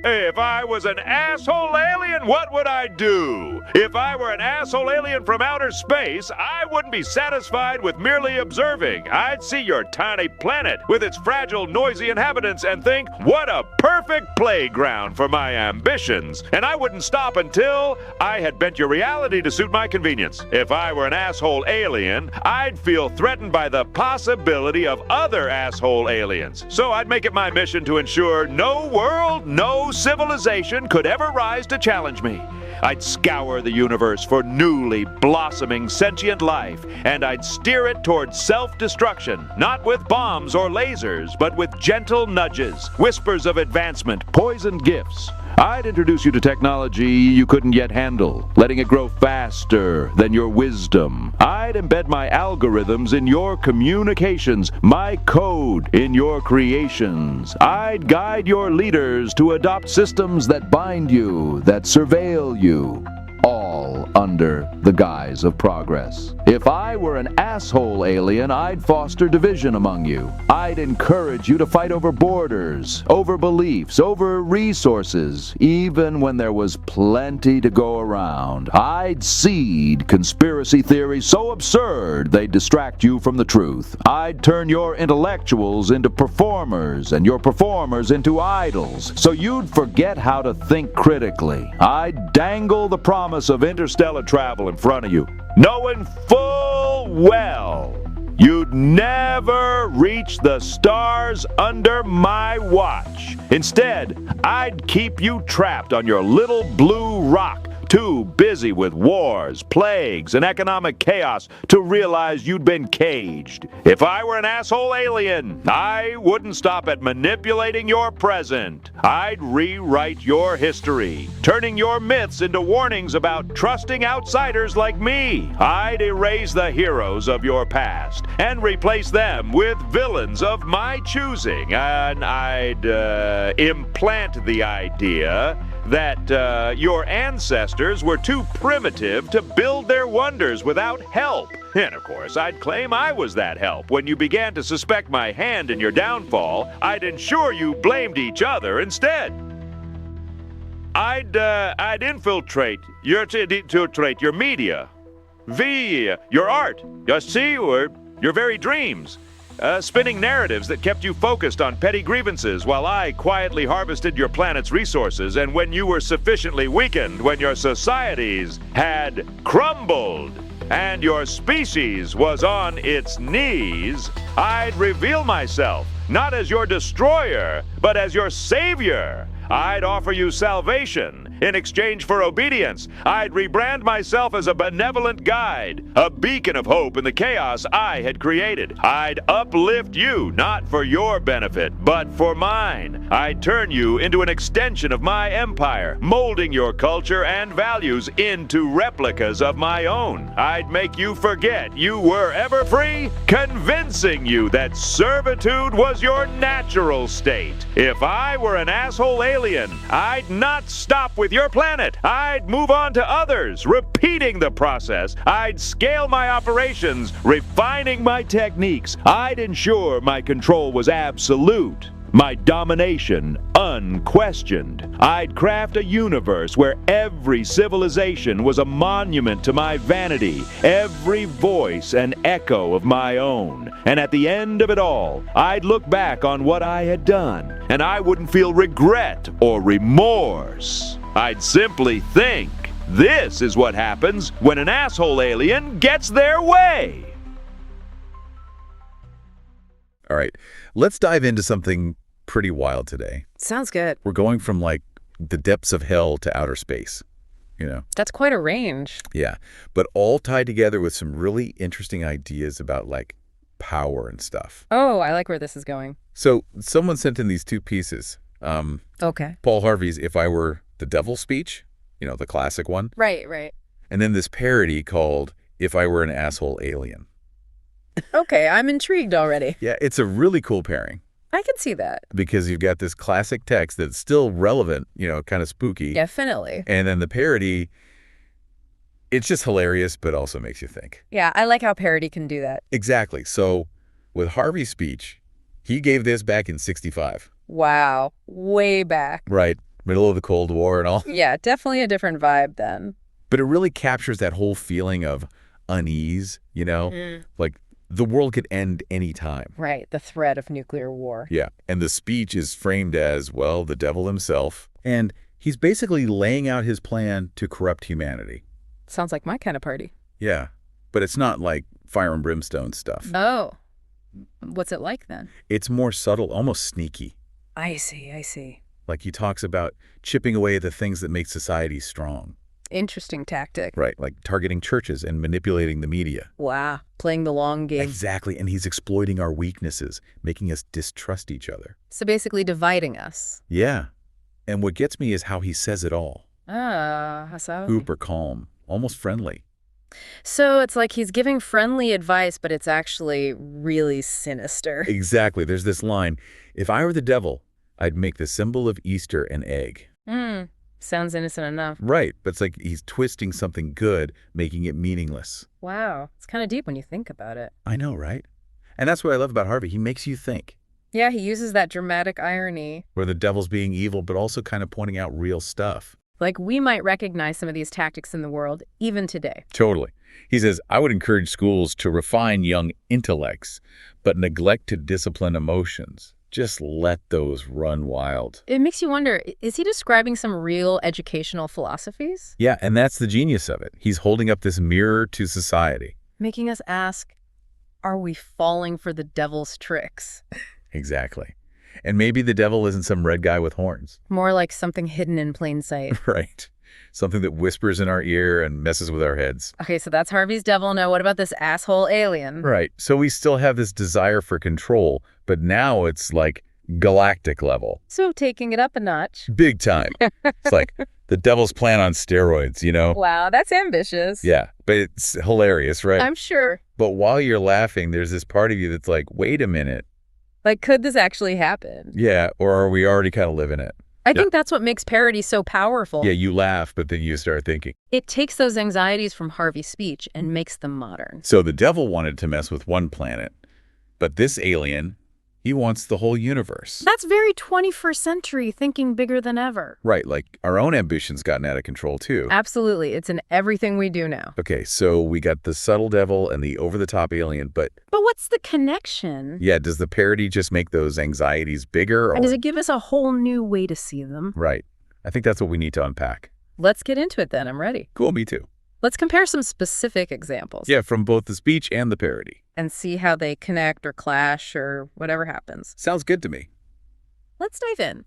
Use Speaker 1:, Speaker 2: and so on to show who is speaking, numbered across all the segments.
Speaker 1: If I was an asshole alien, what would I do? If I were an asshole alien from outer space, I wouldn't be satisfied with merely observing. I'd see your tiny planet with its fragile, noisy inhabitants and think, what a perfect playground for my ambitions. And I wouldn't stop until I had bent your reality to suit my convenience. If I were an asshole alien, I'd feel threatened by the possibility of other asshole aliens. So I'd make it my mission to ensure no world, no civilization could ever rise to challenge me. I'd scour the universe for newly blossoming sentient life, and I'd steer it towards self-destruction, not with bombs or lasers, but with gentle nudges, whispers of advancement, poisoned gifts. I'd introduce you to technology you couldn't yet handle, letting it grow faster than your wisdom. I'd embed my algorithms in your communications, my code in your creations. I'd guide your leaders to adopt systems that bind you, that surveil you, all under the guise of progress. If I were an asshole alien, I'd foster division among you. I'd encourage you to fight over borders, over beliefs, over resources, even when there was plenty to go around. I'd seed conspiracy theories so absurd they'd distract you from the truth. I'd turn your intellectuals into performers and your performers into idols, so you'd forget how to think critically. I'd dangle the promise of interstellar travel in front of you, knowing full well you'd never reach the stars under my watch. Instead, I'd keep you trapped on your little blue rock, too busy with wars, plagues, and economic chaos to realize you'd been caged. If I were an asshole alien, I wouldn't stop at manipulating your present. I'd rewrite your history, turning your myths into warnings about trusting outsiders like me. I'd erase the heroes of your past and replace them with villains of my choosing. And I'd implant the idea that your ancestors were too primitive to build their wonders without help. And of course, I'd claim I was that help. When you began to suspect my hand in your downfall, I'd ensure you blamed each other instead. I'd infiltrate your media, your art, your very dreams. Spinning narratives that kept you focused on petty grievances while I quietly harvested your planet's resources, and when you were sufficiently weakened, when your societies had crumbled and your species was on its knees, I'd reveal myself, not as your destroyer, but as your savior. I'd offer you salvation in exchange for obedience. I'd rebrand myself as a benevolent guide, a beacon of hope in the chaos I had created. I'd uplift you, not for your benefit, but for mine. I'd turn you into an extension of my empire, molding your culture and values into replicas of my own. I'd make you forget you were ever free, convincing you that servitude was your natural state. If I were an asshole alien, I'd not stop with your planet. I'd move on to others, repeating the process. I'd scale my operations, refining my techniques. I'd ensure my control was absolute, my domination unquestioned. I'd craft a universe where every civilization was a monument to my vanity, every voice an echo of my own. And at the end of it all, I'd look back on what I had done, and I wouldn't feel regret or remorse. I'd simply think, this is what happens when an asshole alien gets their way.
Speaker 2: All right, let's dive into something pretty wild today.
Speaker 3: Sounds good.
Speaker 2: We're going from like the depths of hell to outer space, you know?
Speaker 3: That's quite a range.
Speaker 2: Yeah, but all tied together with some really interesting ideas about like power and stuff.
Speaker 3: Oh, I like where this is going.
Speaker 2: So someone sent in these two pieces.
Speaker 3: Okay.
Speaker 2: Paul Harvey's If I Were the Devil speech, you know, the classic one.
Speaker 3: Right, right.
Speaker 2: And then this parody called If I Were an Asshole Alien.
Speaker 3: Okay, I'm intrigued already.
Speaker 2: Yeah, it's a really cool pairing.
Speaker 3: I can see that.
Speaker 2: Because you've got this classic text that's still relevant, you know, kind of spooky.
Speaker 3: Definitely.
Speaker 2: And then the parody, it's just hilarious, but also makes you think.
Speaker 3: Yeah, I like how parody can do that.
Speaker 2: Exactly. So with Harvey's speech, he gave this back in '65.
Speaker 3: Wow. Way back.
Speaker 2: Right. Middle of the Cold War and all.
Speaker 3: Yeah, definitely a different vibe then.
Speaker 2: But it really captures that whole feeling of unease, you know? Like, the world could end any time.
Speaker 3: Right, the threat of nuclear war.
Speaker 2: Yeah, and the speech is framed as, well, the devil himself. And he's basically laying out his plan to corrupt humanity.
Speaker 3: Sounds like my kind of party.
Speaker 2: Yeah, but it's not like fire and brimstone stuff.
Speaker 3: Oh. What's it like then?
Speaker 2: It's more subtle, almost sneaky.
Speaker 3: I see.
Speaker 2: Like he talks about chipping away at the things that make society strong.
Speaker 3: Interesting tactic.
Speaker 2: Right, like targeting churches and manipulating the media.
Speaker 3: Wow, playing the long game.
Speaker 2: Exactly, and he's exploiting our weaknesses, making us distrust each other.
Speaker 3: So basically dividing us.
Speaker 2: Yeah, and what gets me is how he says it all.
Speaker 3: How so?
Speaker 2: Super calm, almost friendly.
Speaker 3: So it's like he's giving friendly advice, but it's actually really sinister.
Speaker 2: Exactly, there's this line, if I were the devil, I'd make the symbol of Easter an egg.
Speaker 3: Sounds innocent enough.
Speaker 2: Right, but it's like he's twisting something good, making it meaningless.
Speaker 3: Wow, it's kind of deep when you think about it.
Speaker 2: I know, right? And that's what I love about Harvey. He makes you think.
Speaker 3: Yeah, he uses that dramatic irony.
Speaker 2: Where the devil's being evil, but also kind of pointing out real stuff.
Speaker 3: Like we might recognize some of these tactics in the world, even today.
Speaker 2: Totally. He says, I would encourage schools to refine young intellects, but neglect to discipline emotions. Just let those run wild.
Speaker 3: It makes you wonder, is he describing some real educational philosophies?
Speaker 2: Yeah, and that's the genius of it. He's holding up this mirror to society.
Speaker 3: Making us ask, are we falling for the devil's tricks?
Speaker 2: Exactly. And maybe the devil isn't some red guy with horns.
Speaker 3: More like something hidden in plain sight.
Speaker 2: Right. Something that whispers in our ear and messes with our heads.
Speaker 3: Okay, so that's Harvey's devil. Now what about this asshole alien?
Speaker 2: Right. So we still have this desire for control, but now it's like galactic level.
Speaker 3: So taking it up a notch.
Speaker 2: Big time. It's like the devil's plan on steroids, you know?
Speaker 3: Wow, that's ambitious.
Speaker 2: Yeah, but it's hilarious, right?
Speaker 3: I'm sure.
Speaker 2: But while you're laughing, there's this part of you that's like, wait a minute.
Speaker 3: Like, could this actually happen?
Speaker 2: Yeah, or are we already kind of living it?
Speaker 3: I think that's what makes parody so powerful.
Speaker 2: Yeah, you laugh, but then you start thinking.
Speaker 3: It takes those anxieties from Harvey's speech and makes them modern.
Speaker 2: So the devil wanted to mess with one planet, but this alien, he wants the whole universe.
Speaker 3: That's very 21st century, thinking bigger than ever.
Speaker 2: Right, like our own ambition's gotten out of control too.
Speaker 3: Absolutely. It's in everything we do now.
Speaker 2: Okay, so we got the subtle devil and the over-the-top alien, but
Speaker 3: what's the connection?
Speaker 2: yeah, does the parody just make those anxieties bigger? Or...
Speaker 3: And does it give us a whole new way to see them?
Speaker 2: Right. I think that's what we need to unpack.
Speaker 3: Let's get into it then. I'm ready.
Speaker 2: Cool, me too.
Speaker 3: Let's compare some specific examples.
Speaker 2: Yeah, from both the speech and the parody.
Speaker 3: And see how they connect or clash or whatever happens.
Speaker 2: Sounds good to me.
Speaker 3: Let's dive in.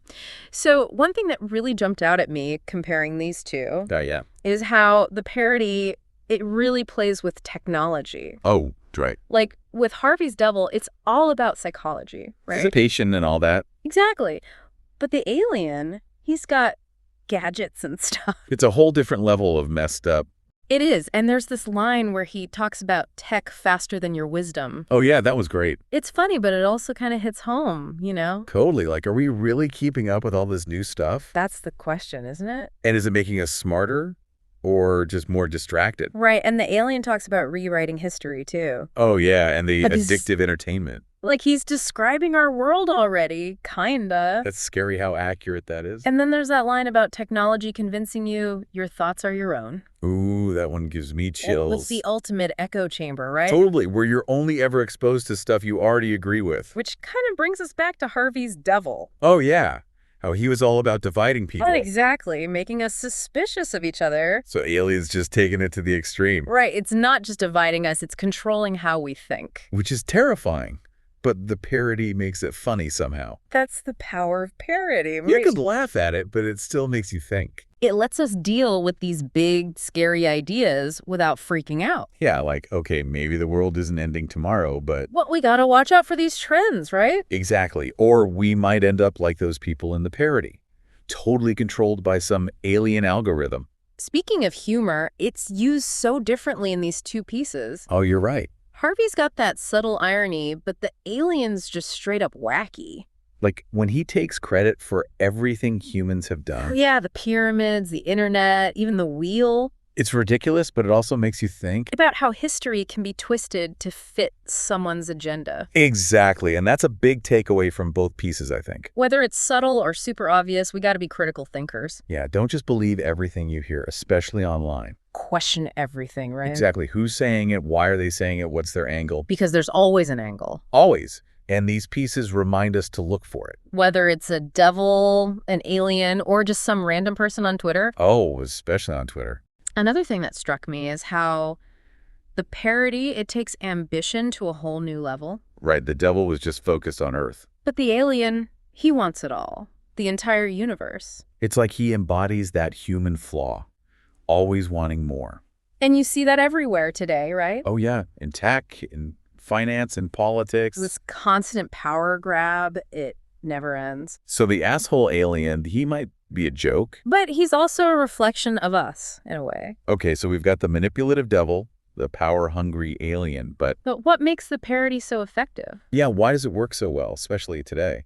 Speaker 3: So one thing that really jumped out at me comparing these two
Speaker 2: Yeah.
Speaker 3: is how the parody, it really plays with technology.
Speaker 2: Oh, right.
Speaker 3: Like with Harvey's Devil, it's all about psychology, right?
Speaker 2: Participation and all that.
Speaker 3: Exactly. But the alien, he's got gadgets and stuff.
Speaker 2: It's a whole different level of messed up.
Speaker 3: It is. And there's this line where he talks about tech faster than your wisdom.
Speaker 2: Oh, yeah, that was great.
Speaker 3: It's funny, but it also kind of hits home, you know?
Speaker 2: Totally. Like, are we really keeping up with all this new stuff?
Speaker 3: That's the question, isn't it?
Speaker 2: And is it making us smarter or just more distracted?
Speaker 3: Right. And the alien talks about rewriting history, too.
Speaker 2: Oh, yeah, and the
Speaker 3: But
Speaker 2: addictive entertainment.
Speaker 3: Like he's describing our world already, kinda.
Speaker 2: That's scary how accurate that is.
Speaker 3: And then there's that line about technology convincing you your thoughts are your own.
Speaker 2: Ooh, that one gives me chills.
Speaker 3: It's the ultimate echo chamber, right?
Speaker 2: Totally, where you're only ever exposed to stuff you already agree with.
Speaker 3: Which kind of brings us back to Harvey's Devil.
Speaker 2: Oh, yeah. How he was all about dividing people.
Speaker 3: Not exactly, making us suspicious of each other.
Speaker 2: So aliens just taking it to the extreme.
Speaker 3: Right, it's not just dividing us, it's controlling how we think.
Speaker 2: Which is terrifying. But the parody makes it funny somehow.
Speaker 3: That's the power of parody.
Speaker 2: You could laugh at it, but it still makes you think.
Speaker 3: It lets us deal with these big, scary ideas without freaking out.
Speaker 2: Yeah, like, okay, maybe the world isn't ending tomorrow, but...
Speaker 3: Well, we gotta watch out for these trends, right?
Speaker 2: Exactly. Or we might end up like those people in the parody. Totally controlled by some alien algorithm.
Speaker 3: Speaking of humor, it's used so differently in these two pieces.
Speaker 2: Oh, you're right.
Speaker 3: Harvey's got that subtle irony, but the alien's just straight up wacky.
Speaker 2: Like, when he takes credit for everything humans have done.
Speaker 3: Yeah, the pyramids, the internet, even the wheel.
Speaker 2: It's ridiculous, but it also makes you think.
Speaker 3: About how history can be twisted to fit someone's agenda.
Speaker 2: Exactly, and that's a big takeaway from both pieces, I think.
Speaker 3: Whether it's subtle or super obvious, we got to be critical thinkers.
Speaker 2: Yeah, don't just believe everything you hear, especially online.
Speaker 3: Question everything, right?
Speaker 2: Exactly. Who's saying it? Why are they saying it? What's their angle?
Speaker 3: Because there's always an angle.
Speaker 2: Always. And these pieces remind us to look for it.
Speaker 3: Whether it's a devil, an alien, or just some random person on Twitter.
Speaker 2: Oh, especially on Twitter.
Speaker 3: Another thing that struck me is how the parody, it takes ambition to a whole new level.
Speaker 2: Right, the devil was just focused on Earth.
Speaker 3: But the alien, he wants it all. The entire universe.
Speaker 2: It's like he embodies that human flaw, always wanting more.
Speaker 3: And you see that everywhere today, right?
Speaker 2: Oh yeah, in tech, in finance, in politics.
Speaker 3: This constant power grab, it never ends.
Speaker 2: So the asshole alien, he might be a joke.
Speaker 3: But he's also a reflection of us, in a way.
Speaker 2: Okay, so we've got the manipulative devil, the power-hungry alien, but
Speaker 3: what makes the parody so effective?
Speaker 2: yeah, why does it work so well, especially today?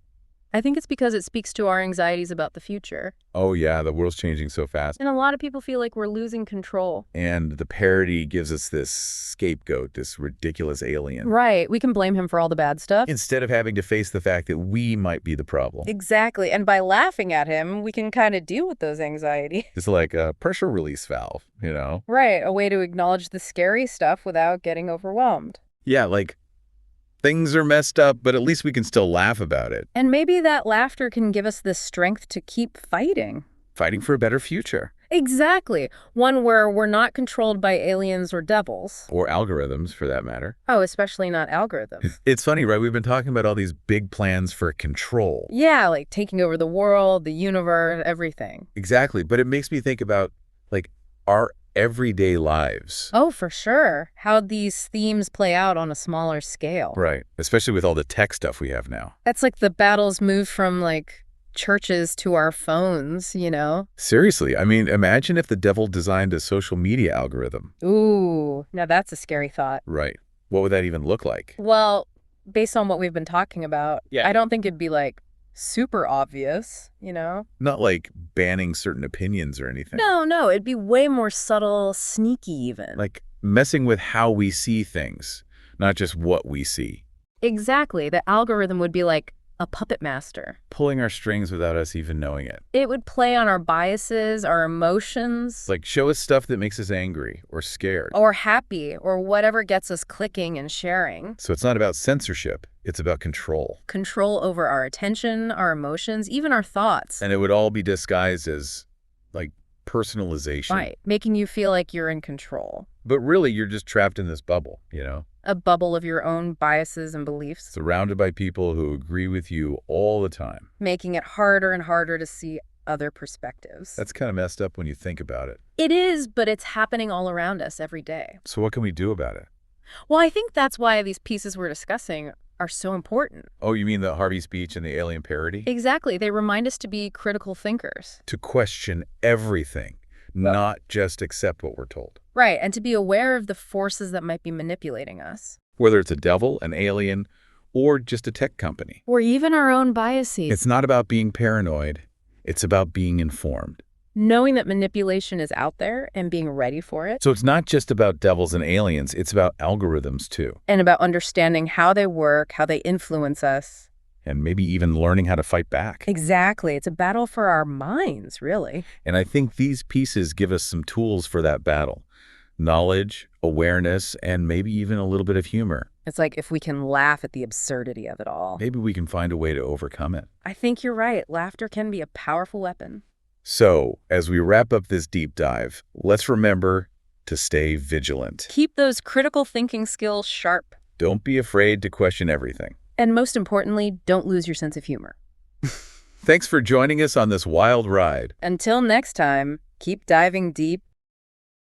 Speaker 3: I think it's because it speaks to our anxieties about the future.
Speaker 2: Oh yeah, the world's changing so fast.
Speaker 3: And a lot of people feel like we're losing control.
Speaker 2: And the parody gives us this scapegoat, this ridiculous alien.
Speaker 3: Right. We can blame him for all the bad stuff.
Speaker 2: Instead of having to face the fact that we might be the problem.
Speaker 3: Exactly. And by laughing at him, we can kind of deal with those anxieties.
Speaker 2: It's like a pressure release valve, you know?
Speaker 3: Right. A way to acknowledge the scary stuff without getting overwhelmed.
Speaker 2: Yeah, like things are messed up, but at least we can still laugh about it.
Speaker 3: And maybe that laughter can give us the strength to keep fighting.
Speaker 2: Fighting for a better future.
Speaker 3: Exactly. One where we're not controlled by aliens or devils.
Speaker 2: Or algorithms, for that matter.
Speaker 3: Oh, especially not algorithms.
Speaker 2: It's funny, right? We've been talking about all these big plans for control.
Speaker 3: Yeah, like taking over the world, the universe, everything.
Speaker 2: Exactly. But it makes me think about, like, our everyday lives.
Speaker 3: Oh, for sure. How these themes play out on a smaller scale.
Speaker 2: Right. Especially with all the tech stuff we have now.
Speaker 3: That's like the battles move from, like, churches to our phones, you know?
Speaker 2: Seriously. I mean, imagine if the devil designed a social media algorithm.
Speaker 3: Ooh, now that's a scary thought.
Speaker 2: Right. What would that even look like?
Speaker 3: Well, based on what we've been talking about,
Speaker 2: Yeah.
Speaker 3: I don't think it'd be, like, super obvious, you know?
Speaker 2: Not like banning certain opinions or anything.
Speaker 3: No, it'd be way more subtle, sneaky even.
Speaker 2: Like messing with how we see things, not just what we see.
Speaker 3: Exactly. The algorithm would be like a puppet master.
Speaker 2: Pulling our strings without us even knowing it.
Speaker 3: It would play on our biases, our emotions.
Speaker 2: Like show us stuff that makes us angry or scared.
Speaker 3: Or happy, or whatever gets us clicking and sharing.
Speaker 2: So it's not about censorship, it's about control.
Speaker 3: Control over our attention, our emotions, even our thoughts.
Speaker 2: And it would all be disguised as, like, personalization.
Speaker 3: Right, making you feel like you're in control.
Speaker 2: But really, you're just trapped in this bubble, you know?
Speaker 3: A bubble of your own biases and beliefs.
Speaker 2: Surrounded by people who agree with you all the time.
Speaker 3: Making it harder and harder to see other perspectives.
Speaker 2: That's kind of messed up when you think about it.
Speaker 3: It is, but it's happening all around us every day.
Speaker 2: So what can we do about it?
Speaker 3: Well, I think that's why these pieces we're discussing are so important.
Speaker 2: Oh, you mean the Harvey speech and the alien parody?
Speaker 3: Exactly. They remind us to be critical thinkers.
Speaker 2: To question everything, not just accept what we're told.
Speaker 3: Right, and to be aware of the forces that might be manipulating us.
Speaker 2: Whether it's a devil, an alien, or just a tech company.
Speaker 3: Or even our own biases.
Speaker 2: It's not about being paranoid. It's about being informed.
Speaker 3: Knowing that manipulation is out there and being ready for it.
Speaker 2: So it's not just about devils and aliens, it's about algorithms too.
Speaker 3: And about understanding how they work, how they influence us.
Speaker 2: And maybe even learning how to fight back.
Speaker 3: Exactly. It's a battle for our minds, really.
Speaker 2: And I think these pieces give us some tools for that battle. Knowledge, awareness, and maybe even a little bit of humor.
Speaker 3: It's like if we can laugh at the absurdity of it all.
Speaker 2: Maybe we can find a way to overcome it.
Speaker 3: I think you're right. Laughter can be a powerful weapon.
Speaker 2: So, as we wrap up this deep dive, let's remember to stay vigilant.
Speaker 3: Keep those critical thinking skills sharp.
Speaker 2: Don't be afraid to question everything.
Speaker 3: And most importantly, don't lose your sense of humor.
Speaker 2: Thanks for joining us on this wild ride.
Speaker 3: Until next time, keep diving deep